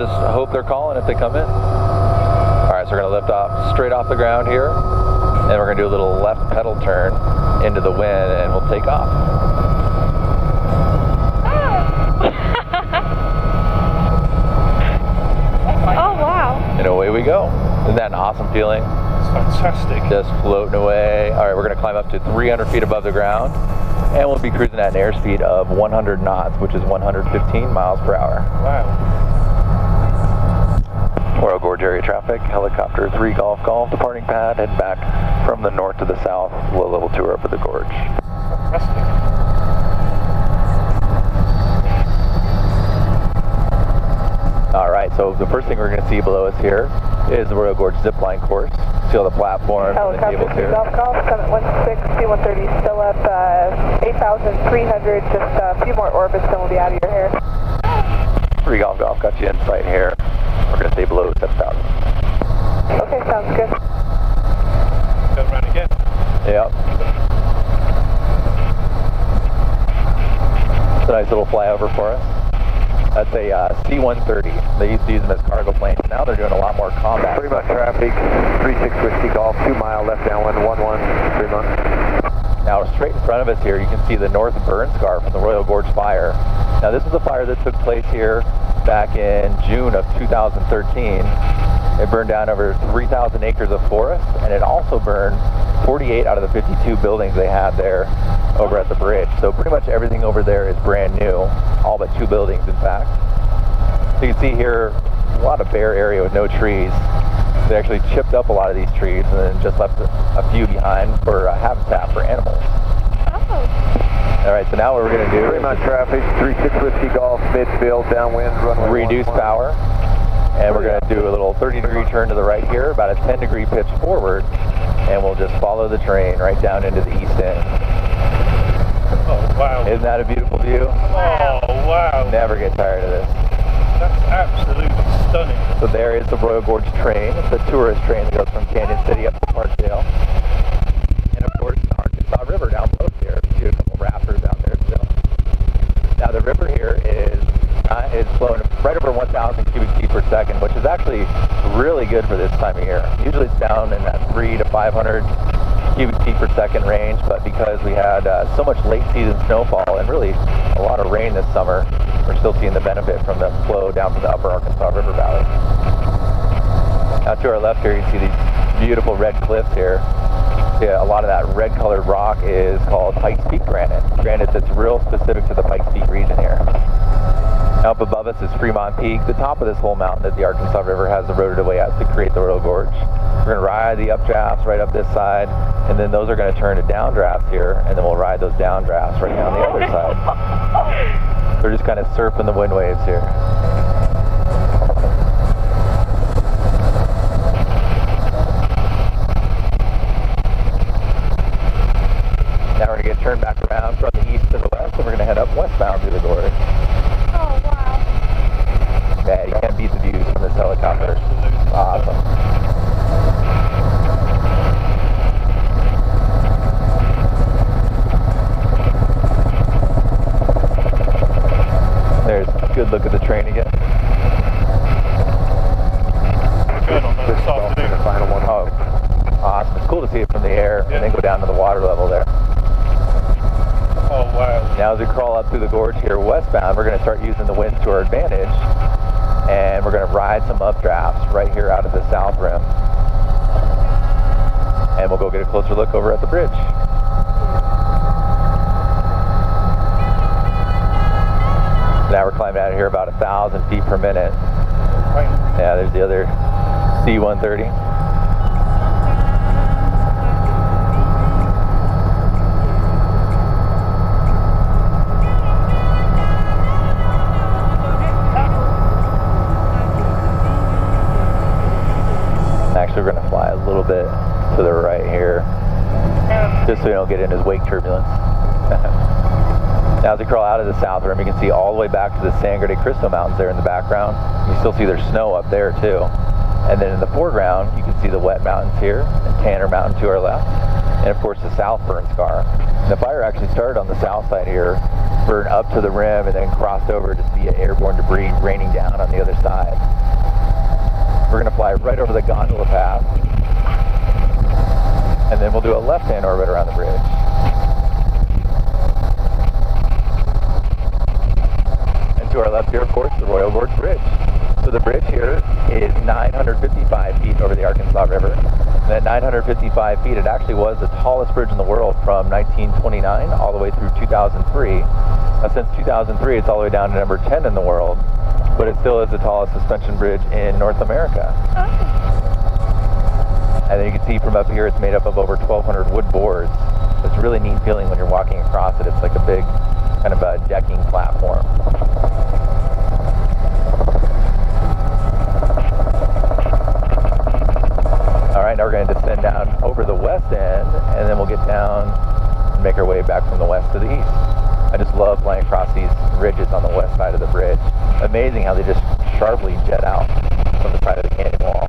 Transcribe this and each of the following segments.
just hope they're calling if they come in. All right, so we're gonna lift off straight off the ground here, and we're gonna do a little left pedal turn into the wind, and we'll take off. Oh wow! And away we go. Isn't that an awesome feeling? It's fantastic. Just floating away. All right, we're gonna climb up to 300 feet above the ground, and we'll be cruising at an airspeed of 100 knots, which is 115 miles per hour. Wow. Royal Gorge area traffic, helicopter 3 Golf Golf, departing pad, head back from the north to the south, low level tour up at the gorge. Fantastic. All right, so the first thing we're going to see below us here is the Royal Gorge zipline course. See all the platforms and the cables here. Golf Golf, 716, C-130, still up 8,300, just a few more orbits and we'll be out of your hair. 3 Golf Golf got you in sight here. We're going to stay below 7,000. Okay, sounds good. Go around again. Yep. It's a nice little flyover for us. That's a C-130. They used to use them as cargo planes. Now they're doing a lot more combat. Fremont traffic, 36 Whiskey Golf, 2 mile left downwind, 11, Fremont. Now straight in front of us here, you can see the north burn scar from the Royal Gorge fire. Now this is a fire that took place here back in June of 2013. It burned down over 3,000 acres of forest, and it also burned 48 out of the 52 buildings they had there over at the bridge. So pretty much everything over there is brand new, all but 2 buildings in fact. So you can see here a lot of bare area with no trees. They actually chipped up a lot of these trees and then just left a few behind for habitat for animals. All right, so now what we're going to do Fremont traffic, 36 Whiskey Golf, midfield, downwind, runway reduce power, and we're going to do a little 30-degree turn to the right here, about a 10-degree pitch forward, and we'll just follow the train right down into the east end. Oh wow. Isn't that a beautiful view? Oh wow. Never get tired of this. That's absolutely stunning. So there is the Royal Gorge train. It's a tourist train that goes from Canyon City up to Parkdale. And of course, the Arkansas River down below here. You see a couple rafters out there still. Now the river here is flowing right over 1,000 cubic feet per second, which is actually really good for this time of year. Usually it's down in that 300 to 500 cubic feet per second range, but because we had so much late season snowfall and really a lot of rain this summer, we're still seeing the benefit from the flow down from the upper Arkansas River Valley. Now to our left here, you can see these beautiful red cliffs here. Yeah, a lot of that red colored rock is called Pikes Peak granite. Granite that's real specific to the Pikes Peak region here. Now up above us is Fremont Peak, the top of this whole mountain that the Arkansas River has eroded away at to create the Royal Gorge. We're going to ride the updrafts right up this side, and then those are going to turn to downdrafts here, and then we'll ride those downdrafts right down the other side. We're just kind of surfing the wind waves here. Now we're going to get turned back around from the east to the west, and we're going to head up westbound through the gorge. Oh wow! Yeah, you can't beat the views from this helicopter. Awesome. There's a good look at the train again. Good on that this afternoon. The final one. Oh, awesome. It's cool to see it from the air and then go down to the water level there. Oh wow. Now as we crawl up through the gorge here westbound, we're going to start using the winds to our advantage, and we're going to ride some updrafts right here out of the south rim. And we'll go get a closer look over at the bridge. Now we're climbing out of here about 1,000 feet per minute. Yeah, there's the other C-130. Actually, we're going to fly a little bit to the right here, just so we don't get into his wake turbulence. Now as we crawl out of the south rim, you can see all the way back to the Sangre de Cristo Mountains there in the background. You still see there's snow up there too. And then in the foreground, you can see the wet mountains here, and Tanner Mountain to our left, and of course the south burn scar. And the fire actually started on the south side here burn up to the rim and then crossed over to see airborne debris raining down on the other side. We're going to fly right over the gondola path, and then we'll do a left-hand orbit around the bridge. And to our left here, of course, the Royal Gorge Bridge. So the bridge here is 955 feet over the Arkansas River. And at 955 feet, it actually was the tallest bridge in the world from 1929 all the way through 2003. Now, since 2003, it's all the way down to number 10 in the world, but it still is the tallest suspension bridge in North America. Oh. And then you can see from up here, it's made up of over 1,200 wood boards. It's a really neat feeling when you're walking across it. It's like a big kind of a decking platform. All right, now we're going to descend down over the west end, and then we'll get down and make our way back from the west to the east. I just love flying across these ridges on the west side of the bridge. Amazing how they just sharply jet out from the side of the canyon wall.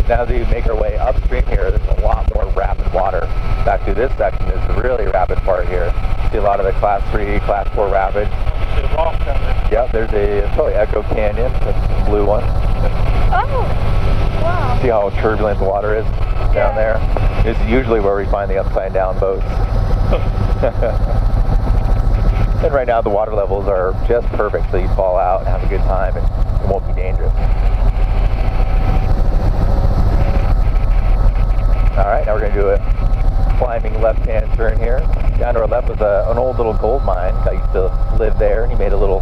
Now as we make our way upstream here, there's a lot more rapid water. Back through this section is the really rapid part here. See a lot of the class 3, class 4 rapids. There's a rock down there. Yep, there's probably Echo Canyon, that's the blue one. Oh, wow. See how turbulent the water is down there? This is usually where we find the upside down boats. And right now the water levels are just perfect, so you fall out and have a good time and it won't be dangerous. Alright, now we're going to do a climbing left-hand turn here. Down to our left was an old little gold mine. Guy used to live there, and he made a little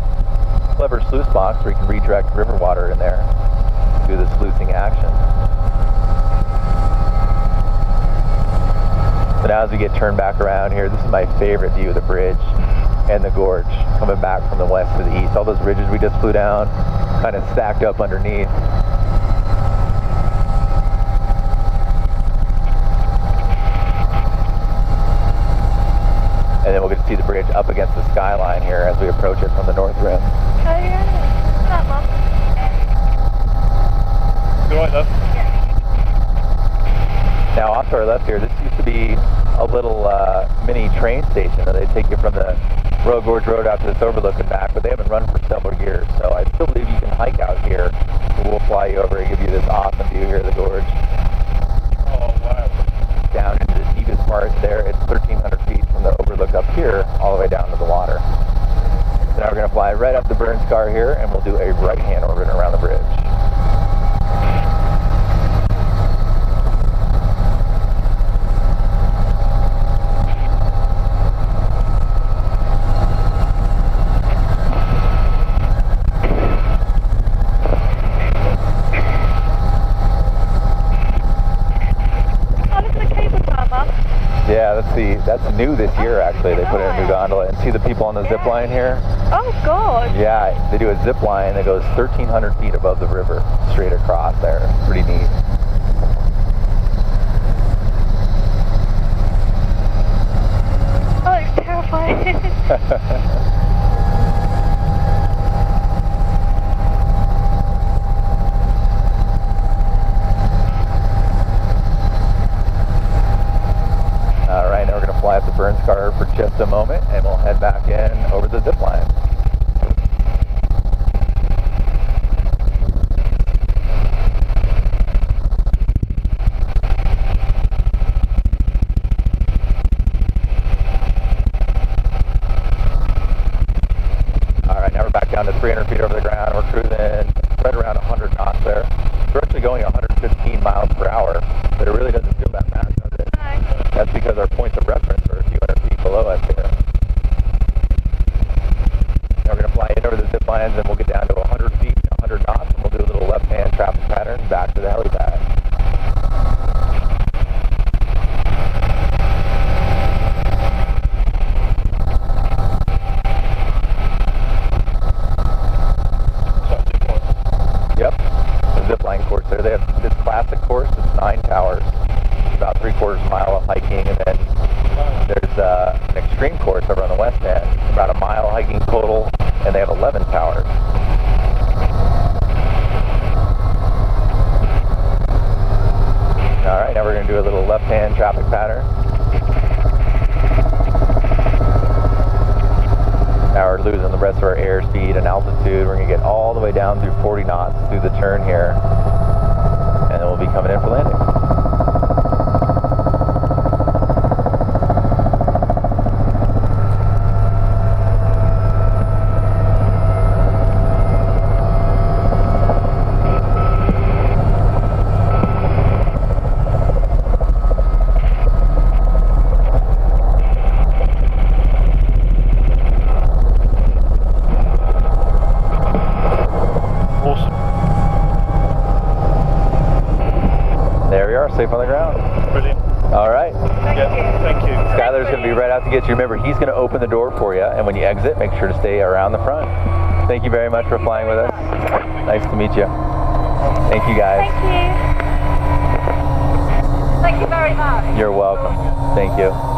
clever sluice box where you can redirect river water in there, do the sluicing action. So now as we get turned back around here, this is my favorite view of the bridge and the gorge, coming back from the west to the east. All those ridges we just flew down, kind of stacked up underneath. And then we'll get to see the bridge up against the skyline here as we approach it from the north rim. Oh, yeah. Not Mom. You right, love? Now off to our left here, this used to be a little mini train station. They take you from the Royal Gorge Road out to this overlook and back, but they haven't run for several years. So I still believe you can hike out here. We'll fly you over and give you this awesome view here of the gorge. Oh, wow. Down into the deepest part there, it's 1,300 feet from the overlook up here all the way down to the water. So now we're going to fly right up the burn scar here, and we'll do a right-hand orbit around the bridge. Yeah, that's new this year actually. They put in a new gondola, and see the people on the zip line here? Oh, God. Yeah, they do a zip line that goes 1,300 feet above the river, straight across there. Pretty neat. Oh, it's terrifying. Alright, now we're going to fly up the burn scar for just a moment, and we'll head back in over the zip line. Alright, now we're back down to 300 feet over the ground. We're cruising right around 100 knots there. We're actually going 115 miles per hour, but it really doesn't feel that fast, does it? That's because our points of reference are a few hundred feet below us here. Now we're going to fly in over the zip lines, and we'll get down to 100 feet, 100 knots, and we'll do a little left-hand traffic pattern back to the helipad. Yep, the zip line course there. They have this classic course. It's 9 towers. About 3/4 mile of hiking, and then there's an extreme course over on the west end, about a mile hiking total, and they have 11 towers. right, now we're going to do a little left-hand traffic pattern. Now we're losing the rest of our airspeed and altitude. We're going to get all the way down through 40 knots through the turn here, and then we'll be coming in for landing. Safe on the ground. Brilliant. All right. Thank you. Skylar's going to be right out to get you. Remember, he's going to open the door for you, and when you exit, make sure to stay around the front. Thank you very much for flying with us. Nice to meet you. Thank you, guys. Thank you. Thank you very much. You're welcome. Thank you.